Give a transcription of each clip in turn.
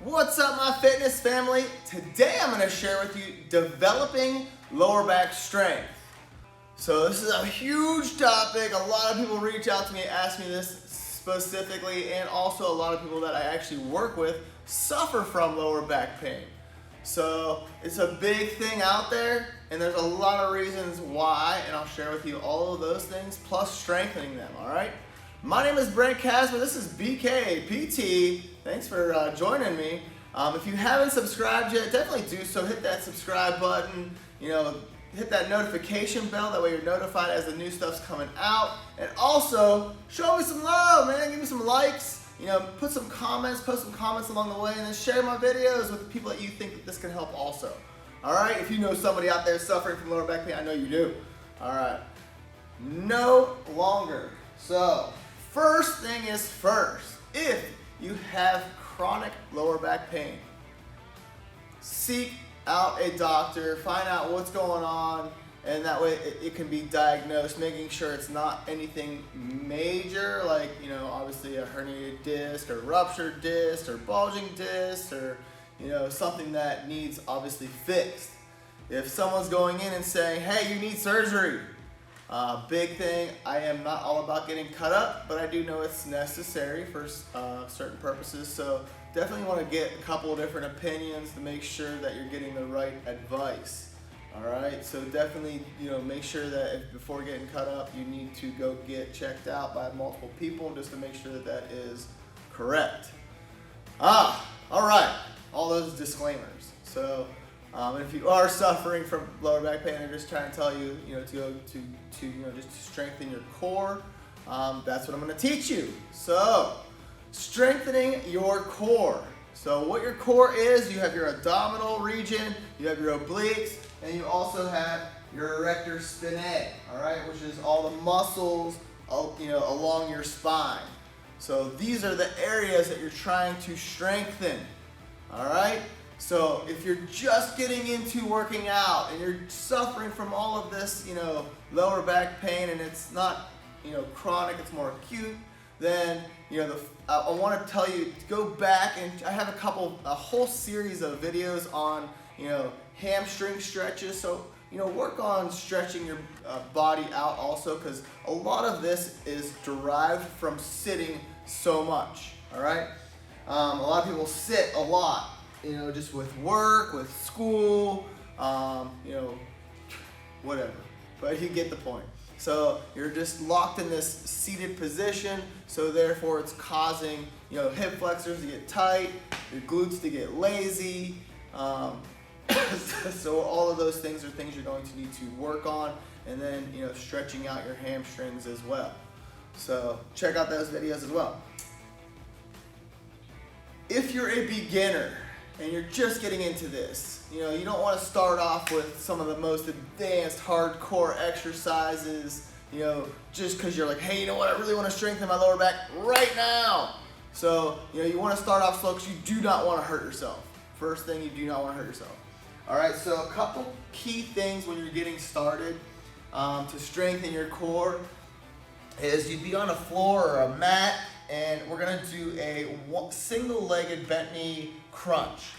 What's up, my fitness family? Today I'm going to share with you developing lower back strength. So this is a huge topic. A lot of people reach out to me and ask me this specifically, and also a lot of people that I actually work with suffer from lower back pain. So it's a big thing out there, and there's a lot of reasons why, and I'll share with you all of those things plus strengthening them, all right? My name is Brent Kasmer. This is BKPT. Thanks for joining me. If you haven't subscribed yet, definitely do so. Hit that subscribe button. Hit that notification bell. That way you're notified as the new stuff's coming out. And also, show me some love, man. Give me some likes. Put some comments, post some comments along the way, and then share my videos with the people that you think that this can help also. All right? If you know somebody out there suffering from lower back pain, I know you do. All right. No longer. So, first thing is first. If you have chronic lower back pain, seek out a doctor, find out what's going on, and that way it can be diagnosed, making sure it's not anything major, like, obviously a herniated disc or ruptured disc or bulging disc or, something that needs obviously fixed. If someone's going in and saying, hey, you need surgery, big thing, I am not all about getting cut up, but I do know it's necessary for certain purposes, so definitely want to get a couple of different opinions to make sure that you're getting the right advice. Alright, so definitely, make sure that before getting cut up, you need to go get checked out by multiple people just to make sure that that is correct. Alright, all those disclaimers. So, if you are suffering from lower back pain, I'm just trying to tell you, to go just to strengthen your core. That's what I'm going to teach you. So, strengthening your core. So what your core is, you have your abdominal region, you have your obliques, and you also have your erector spinae, all right, which is all the muscles, along your spine. So these are the areas that you're trying to strengthen, all right? So if you're just getting into working out and you're suffering from all of this, lower back pain, and it's not, chronic, it's more acute, then, I want to tell you to go back, and I have a whole series of videos on, hamstring stretches. So, work on stretching your body out also, because a lot of this is derived from sitting so much, all right? A lot of people sit a lot, just with work, with school, whatever, but you get the point. So you're just locked in this seated position, so therefore it's causing, hip flexors to get tight, your glutes to get lazy. So all of those things are things you're going to need to work on, and then, stretching out your hamstrings as well. So check out those videos as well. If you're a beginner and you're just getting into this, you don't want to start off with some of the most advanced hardcore exercises, just because you're like, hey, I really want to strengthen my lower back right now. So, you want to start off slow because you do not want to hurt yourself. First thing, you do not want to hurt yourself. All right, so a couple key things when you're getting started to strengthen your core is you'd be on a floor or a mat, and we're going to do a single-legged bent knee crunch.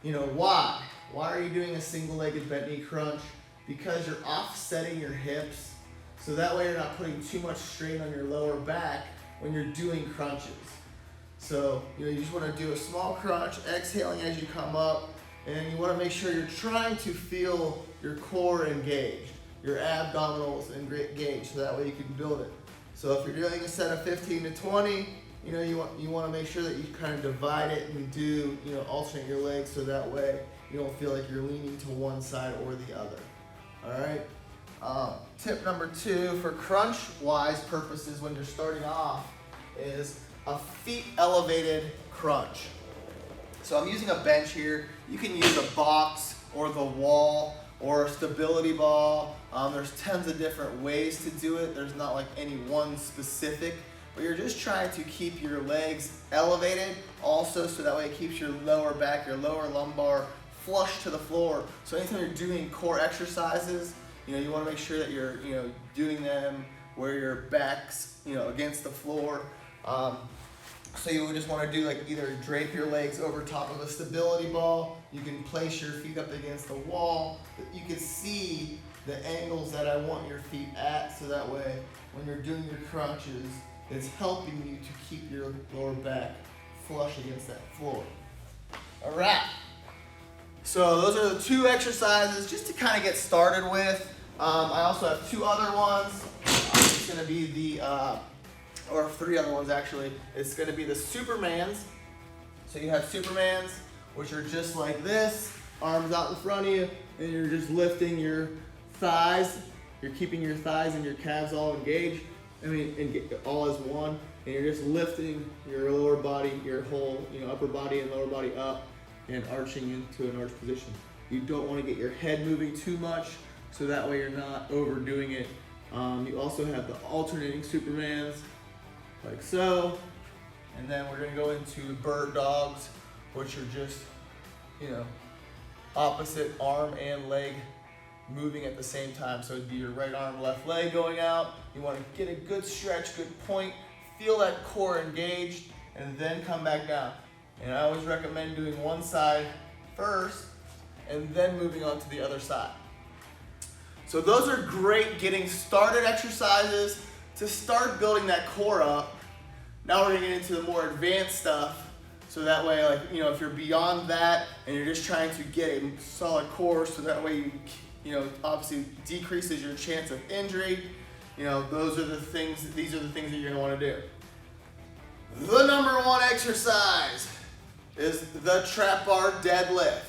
Why? Why are you doing a single-legged bent knee crunch? Because you're offsetting your hips, so that way you're not putting too much strain on your lower back when you're doing crunches. So, you just want to do a small crunch, exhaling as you come up, and you want to make sure you're trying to feel your core engaged, your abdominals engaged, so that way you can build it. So if you're doing a set of 15 to 20, you want to make sure that you kind of divide it and do, alternate your legs, so that way you don't feel like you're leaning to one side or the other. All right. Tip number 2 for crunch-wise purposes when you're starting off is a feet elevated crunch. So I'm using a bench here. You can use a box or the wall or a stability ball. There's tons of different ways to do it. There's not like any one specific, but you're just trying to keep your legs elevated also, so that way it keeps your lower back, your lower lumbar flush to the floor. So anytime you're doing core exercises, you want to make sure that you're, doing them where your back's, against the floor. So you would just want to do like either drape your legs over top of a stability ball. You can place your feet up against the wall. You can see the angles that I want your feet at, so that way when you're doing your crunches, it's helping you to keep your lower back flush against that floor. All right. So those are the 2 exercises just to kind of get started with. I also have 2 other ones. It's going to be the, or 3 other ones actually. It's going to be the Supermans. So you have Supermans, which are just like this, arms out in front of you, and you're just lifting your thighs. You're keeping your thighs and your calves all engaged. All as one, and you're just lifting your lower body, your whole, upper body and lower body up, and arching into an arch position. You don't want to get your head moving too much, so that way you're not overdoing it. You also have the alternating Supermans, like so, and then we're going to go into bird dogs, which are just, opposite arm and leg moving at the same time. So it'd be your right arm, left leg going out. You want to get a good stretch, good point, feel that core engaged, and then come back down. And I always recommend doing one side first and then moving on to the other side. So those are great getting started exercises to start building that core up. Now we're gonna get into the more advanced stuff. So that way, if you're beyond that and you're just trying to get a solid core, so that way obviously decreases your chance of injury. These are the things that you're gonna wanna do. The number 1 exercise is the trap bar deadlift.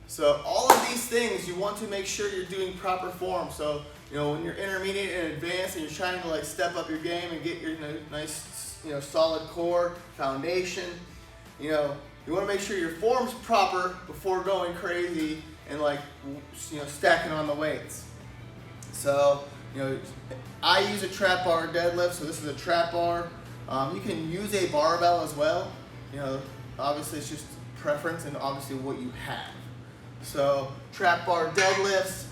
So all of these things, you want to make sure you're doing proper form. So, when you're intermediate and advanced and you're trying to step up your game and get your nice, solid core foundation, you want to make sure your form's proper before going crazy and stacking on the weights. So, I use a trap bar deadlift, so this is a trap bar. You can use a barbell as well. Obviously it's just preference and obviously what you have. So, trap bar deadlifts,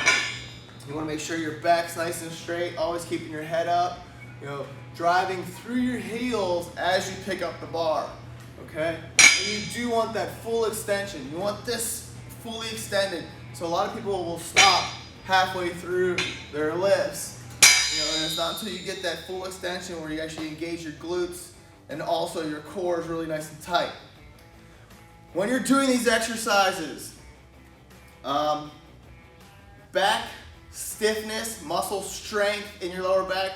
you want to make sure your back's nice and straight, always keeping your head up, driving through your heels as you pick up the bar, okay? And you do want that full extension. You want this fully extended. So a lot of people will stop halfway through their lifts, and it's not until you get that full extension where you actually engage your glutes and also your core is really nice and tight. When you're doing these exercises, back stiffness, muscle strength in your lower back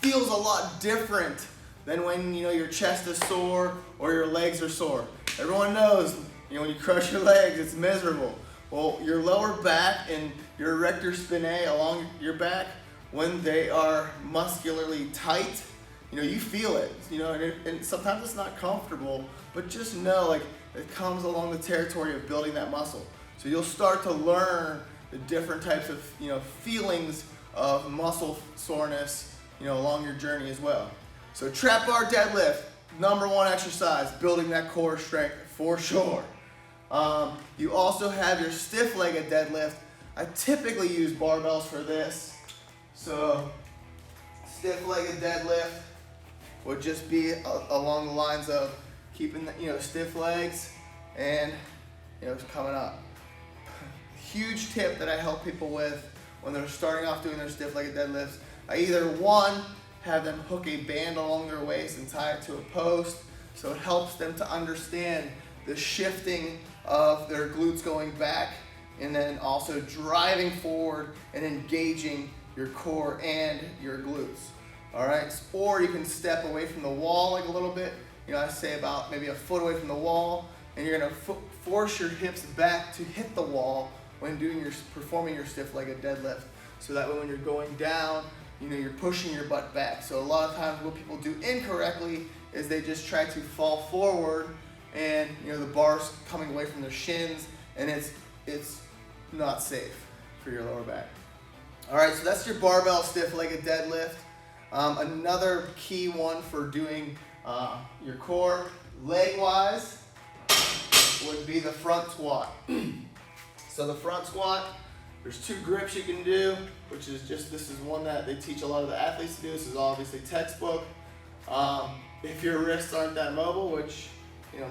feels a lot different than when your chest is sore or your legs are sore. Everyone knows, when you crush your legs, it's miserable. Well, your lower back and your erector spinae along your back, when they are muscularly tight, you feel it, and sometimes it's not comfortable, but just know it comes along the territory of building that muscle. So you'll start to learn the different types of, feelings of muscle soreness, along your journey as well. So trap bar deadlift, number 1 exercise, building that core strength for sure. You also have your stiff-legged deadlift. I typically use barbells for this. So stiff-legged deadlift would just be along the lines of keeping the, stiff legs and coming up. Huge tip that I help people with when they're starting off doing their stiff-legged deadlifts. I either have them hook a band along their waist and tie it to a post, so it helps them to understand the shifting of their glutes going back, and then also driving forward and engaging your core and your glutes. All right, or you can step away from the wall a little bit. I say about maybe a foot away from the wall, and you're gonna force your hips back to hit the wall when performing your stiff-legged deadlift. So that way when you're going down, you're pushing your butt back. So a lot of times what people do incorrectly is they just try to fall forward and the bar's coming away from their shins, and it's not safe for your lower back. All right, so that's your barbell stiff-legged deadlift. Another key one for doing your core leg-wise would be the front squat. So the front squat, there's 2 grips you can do, which is this is one that they teach a lot of the athletes to do. This is obviously textbook. If your wrists aren't that mobile, which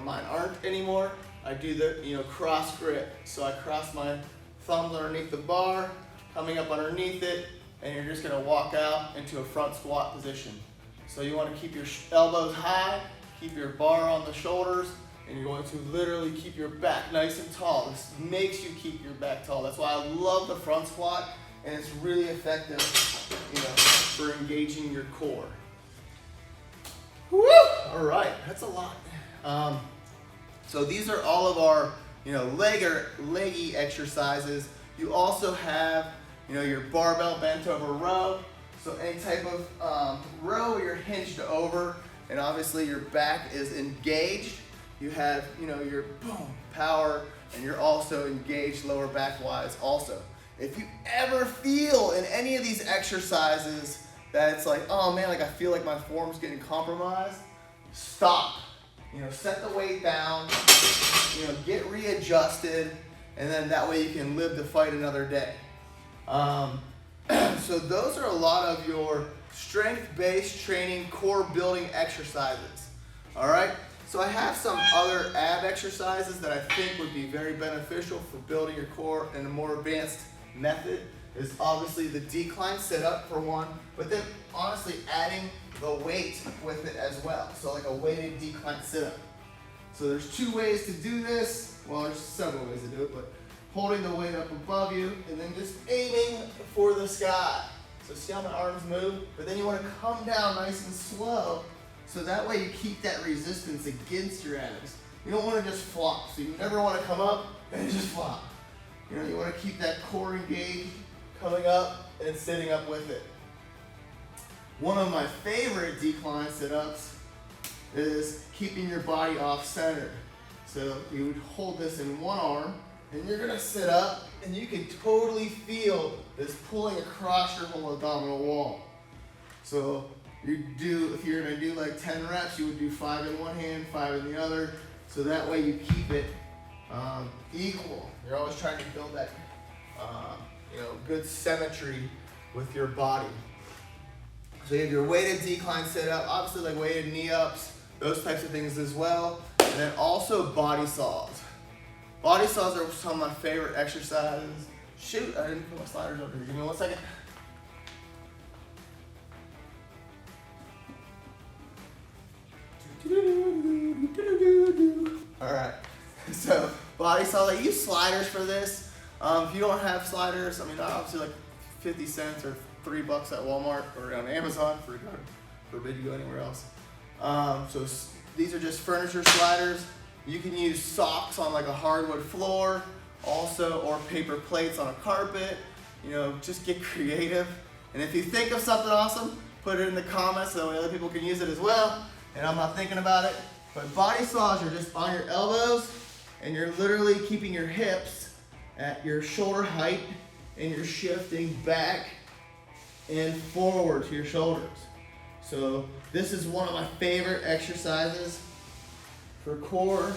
mine aren't anymore, I do the cross grip. So I cross my thumbs underneath the bar, coming up underneath it, and you're just gonna walk out into a front squat position. So you wanna keep your elbows high, keep your bar on the shoulders, and you're going to literally keep your back nice and tall. This makes you keep your back tall. That's why I love the front squat, and it's really effective, for engaging your core. Woo! All right, that's a lot. So these are all of our, leggy exercises. You also have, your barbell bent over row. So any type of row where you're hinged over, and obviously your back is engaged. You have, your boom, power, and you're also engaged lower back wise also. If you ever feel in any of these exercises that it's like, oh man, like I feel like my form's getting compromised, stop. Set the weight down, get readjusted, and then that way you can live to fight another day. So those are a lot of your strength-based training core building exercises. All right? So I have some other ab exercises that I think would be very beneficial for building your core in a more advanced method. Is obviously the decline sit-up for one, but then honestly adding the weight with it as well. So like a weighted decline sit-up. So there's two ways to do this. Well, there's several ways to do it, but holding the weight up above you and then just aiming for the sky. So see how my arms move? But then you want to come down nice and slow, so that way you keep that resistance against your abs. You don't want to just flop. So you never want to come up and just flop. You want to keep that core engaged, coming up and sitting up with it. One of my favorite decline sit-ups is keeping your body off center. So you would hold this in one arm, and you're gonna sit up, and you can totally feel this pulling across your whole abdominal wall. So if you're gonna do like 10 reps, you would do 5 in one hand, 5 in the other, so that way you keep it equal. You're always trying to build that good symmetry with your body. So you have your weighted decline sit-up, obviously like weighted knee-ups, those types of things as well. And then also body saws. Body saws are some of my favorite exercises. Shoot, I didn't put my sliders over here. Give me 1 second. All right, so body saw, I use sliders for this. If you don't have sliders, obviously like 50 cents or $3 at Walmart or on Amazon, forbid you go anywhere else. So these are just furniture sliders. You can use socks on like a hardwood floor also, or paper plates on a carpet. Just get creative. And if you think of something awesome, put it in the comments so other people can use it as well. And I'm not thinking about it. But body saws are just on your elbows, and you're literally keeping your hips at your shoulder height, and you're shifting back and forward to your shoulders. So this is one of my favorite exercises for core.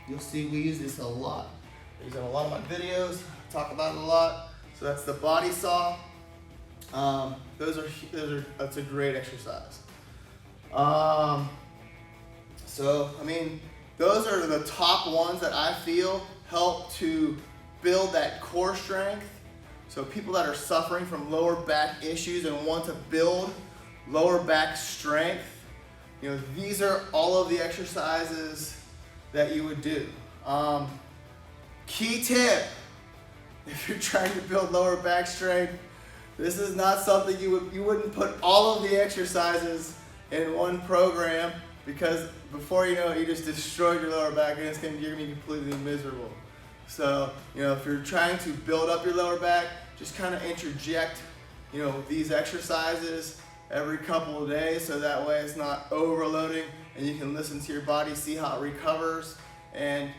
You'll see we use this a lot. I use it in a lot of my videos, talk about it a lot. So that's the body saw. That's a great exercise. Those are the top ones that I feel help to build that core strength. So people that are suffering from lower back issues and want to build lower back strength, these are all of the exercises that you would do. Key tip, if you're trying to build lower back strength, this is not something you wouldn't put all of the exercises in one program, because before you know it, you just destroyed your lower back and you're gonna be completely miserable. So, if you're trying to build up your lower back, just kind of interject, these exercises every couple of days, so that way it's not overloading and you can listen to your body, see how it recovers, and,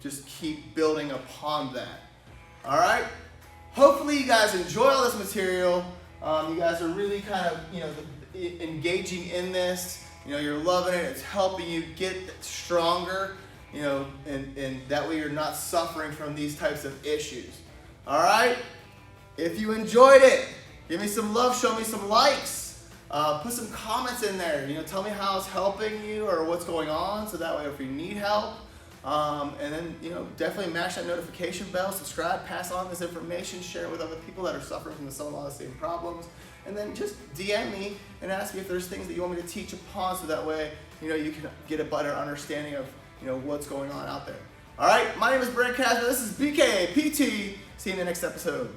just keep building upon that. All right? Hopefully you guys enjoy all this material. You guys are really kind of, engaging in this. You're loving it. It's helping you get stronger. And that way you're not suffering from these types of issues. All right? If you enjoyed it, give me some love, show me some likes. Put some comments in there. Tell me how it's helping you or what's going on, so that way if you need help. And then, definitely mash that notification bell, subscribe, pass on this information, share it with other people that are suffering from some of the same problems. And then just DM me and ask me if there's things that you want me to teach upon, so that way, you can get a better understanding of, what's going on out there. All right, my name is Brent Kasmer. This is BKPT. See you in the next episode.